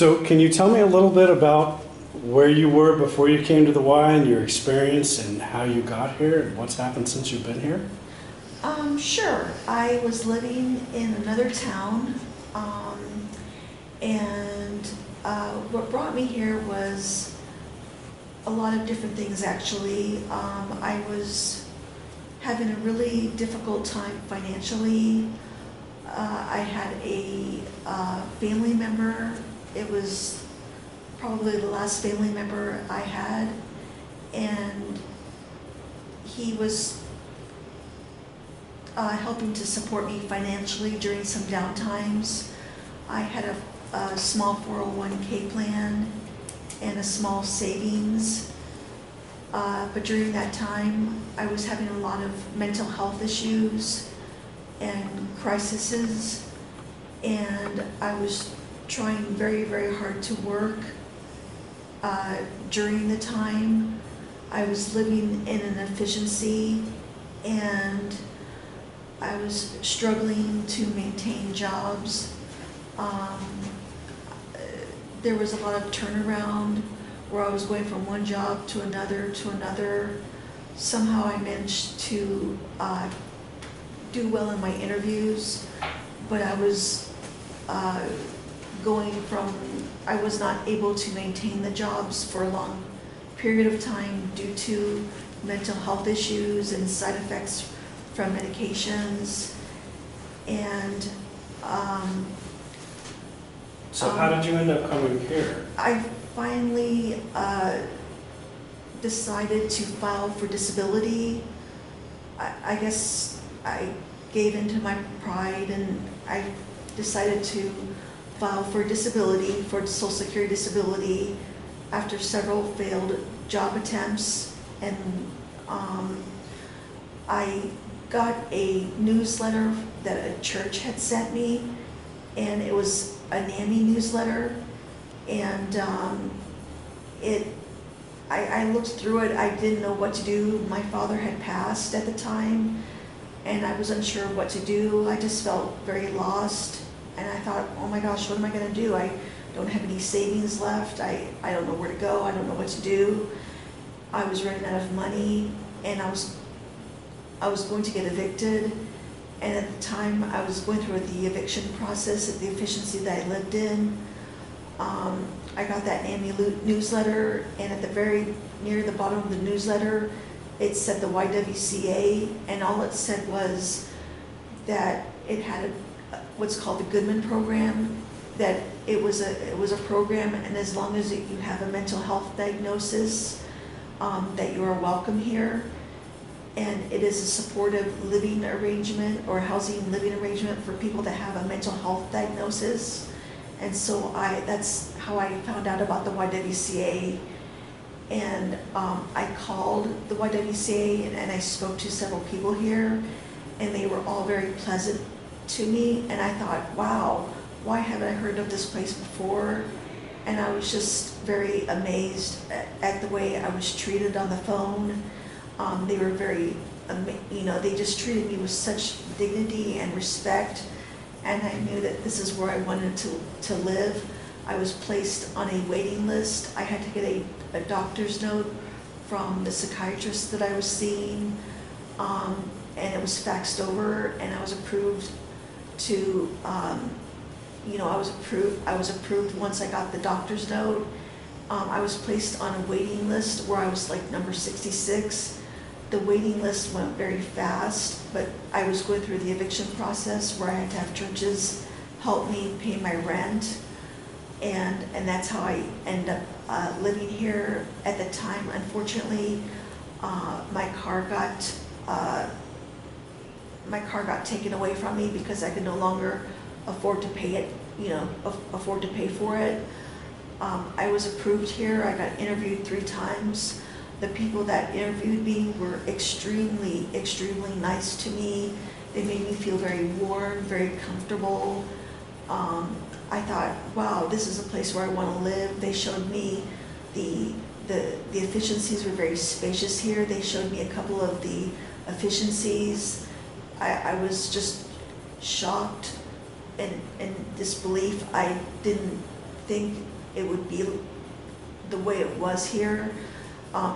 So can you tell me a little bit about where you were before you came to the Y and your experience and how you got here and what's happened since you've been here? Sure. I was living in another town, and what brought me here was a lot of different things, actually. I was having a really difficult time financially. I had a family member. It was probably the last family member I had, and he was helping to support me financially during some down times. I had a small 401k plan and a small savings, but during that time I was having a lot of mental health issues and crises, and I was trying very, very hard to work. During the time I was living in an efficiency, and I was struggling to maintain jobs. There was a lot of turnaround where I was going from one job to another to another. Somehow I managed to do well in my interviews, but I was I was not able to maintain the jobs for a long period of time due to mental health issues and side effects from medications. And So how did you end up coming here? I finally decided to file for disability. I guess I gave into my pride, and I decided to file for disability, for Social Security disability, after several failed job attempts. And I got a newsletter that a church had sent me, and it was a NAMI newsletter, and I looked through it. I didn't know what to do. My father had passed at the time, and I was unsure what to do. I just felt very lost, and I thought, oh my gosh, what am I going to do? I don't have any savings left. I don't know where to go. I don't know what to do. I was running out of money, and I was going to get evicted. And at the time I was going through the eviction process at the efficiency that I lived in. I got that NAMI newsletter, and at the very near the bottom of the newsletter, it said the YWCA, and all it said was that it had what's called the Goodman program, that it was a program, and as long as you have a mental health diagnosis, that you are welcome here. And it is a supportive living arrangement or housing living arrangement for people that have a mental health diagnosis. And so that's how I found out about the YWCA. And I called the YWCA, and I spoke to several people here, and they were all very pleasant to me. And I thought, wow, why haven't I heard of this place before? And I was just very amazed at the way I was treated on the phone. They were very, they just treated me with such dignity and respect, and I knew that this is where I wanted to live. I was placed on a waiting list. I had to get a doctor's note from the psychiatrist that I was seeing, and it was faxed over, and I was approved to, I was approved once I got the doctor's note. I was placed on a waiting list where I was like number 66. The waiting list went very fast, but I was going through the eviction process where I had to have churches help me pay my rent, and that's how I ended up living here. At the time, unfortunately, my car got taken away from me because I could no longer afford to pay it, afford to pay for it. I was approved here. I got interviewed 3 times. The people that interviewed me were extremely, extremely nice to me. They made me feel very warm, very comfortable. I thought, wow, this is a place where I want to live. They showed me the efficiencies were very spacious here. They showed me a couple of the efficiencies. I was just shocked and disbelief. I didn't think it would be the way it was here.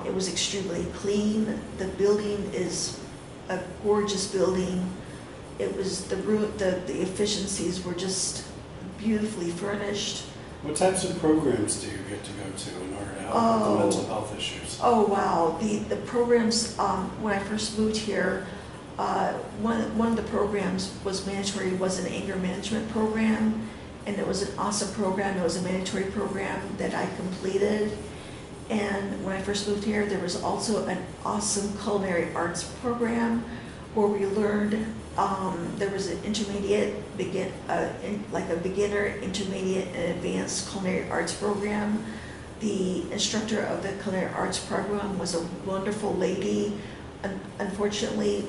It was extremely clean. The building is a gorgeous building. It was the efficiencies were just beautifully furnished. What types of programs do you get to go to in order to help with the mental health issues? Oh wow, the programs, when I first moved here, one of the programs was an anger management program, and it was an awesome program. It was a mandatory program that I completed. And when I first moved here, there was also an awesome culinary arts program where we learned, there was an intermediate, like a beginner, intermediate, and advanced culinary arts program. The instructor of the culinary arts program was a wonderful lady. Unfortunately,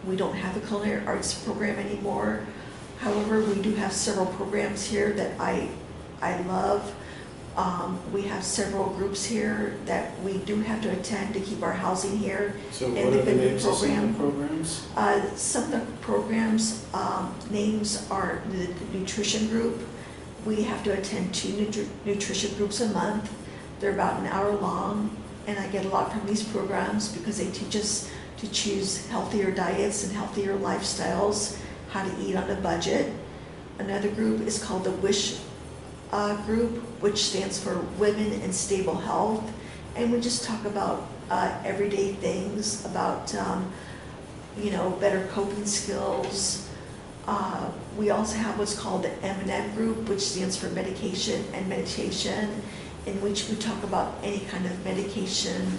we don't have a culinary arts program anymore. However, we do have several programs here that I love. We have several groups here that we do have to attend to keep our housing here. So what are the names of some of the programs? Some of the programs, names are the nutrition group. We have to attend 2 nutrition groups a month. They're about an hour long, and I get a lot from these programs because they teach us to choose healthier diets and healthier lifestyles, how to eat on a budget. Another group is called the WISH group, which stands for Women in Stable Health, and we just talk about everyday things, about better coping skills. We also have what's called the M&M group, which stands for Medication and Meditation, in which we talk about any kind of medication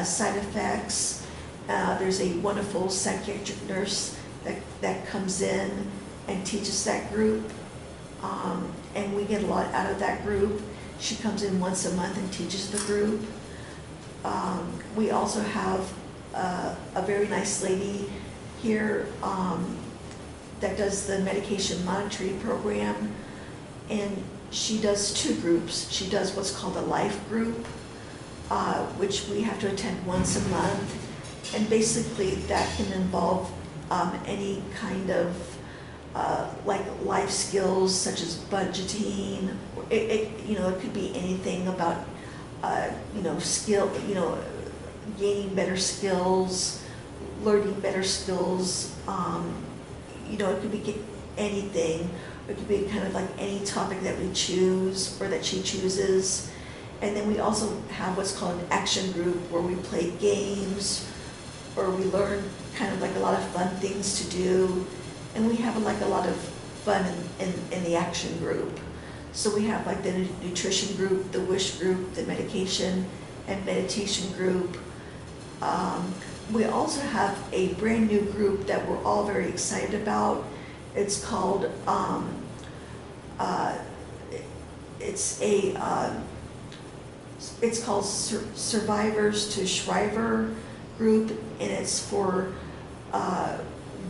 side effects. There's a wonderful psychiatric nurse that comes in and teaches that group. And we get a lot out of that group. She comes in once a month and teaches the group. We also have a very nice lady here that does the medication monitoring program, and she does 2 groups. She does what's called a life group, which we have to attend once a month, and basically that can involve any kind of like life skills such as budgeting. It could be anything about gaining better skills, learning better skills. It could be anything. It could be kind of like any topic that we choose or that she chooses. And then we also have what's called an action group, where we play games or we learn kind of like a lot of fun things to do. And we have like a lot of fun in the action group. So we have like the nutrition group, the WISH group, the medication and meditation group. We also have a brand new group that we're all very excited about. It's called it's called Survivors to Shriver group, and it's for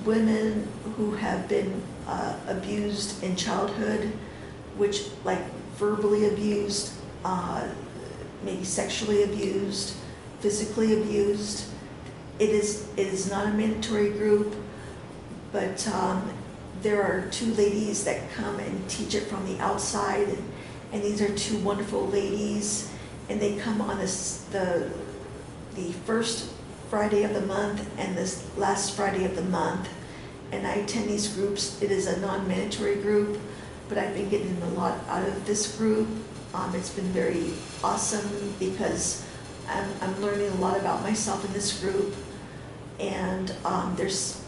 women who have been abused in childhood, which like verbally abused, maybe sexually abused, physically abused. It is not a mandatory group, but there are 2 ladies that come and teach it from the outside, and these are 2 wonderful ladies, and they come on the first Friday of the month and this last Friday of the month, and I attend these groups. It is a non-mandatory group, but I've been getting a lot out of this group. It's been very awesome because I'm learning a lot about myself in this group, and there's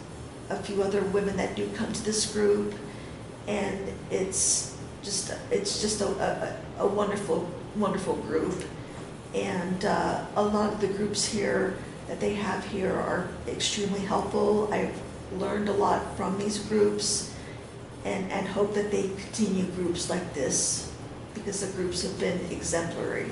a few other women that do come to this group, and it's just a wonderful group, and a lot of the groups here that they have here are extremely helpful. I've learned a lot from these groups, and hope that they continue groups like this, because the groups have been exemplary.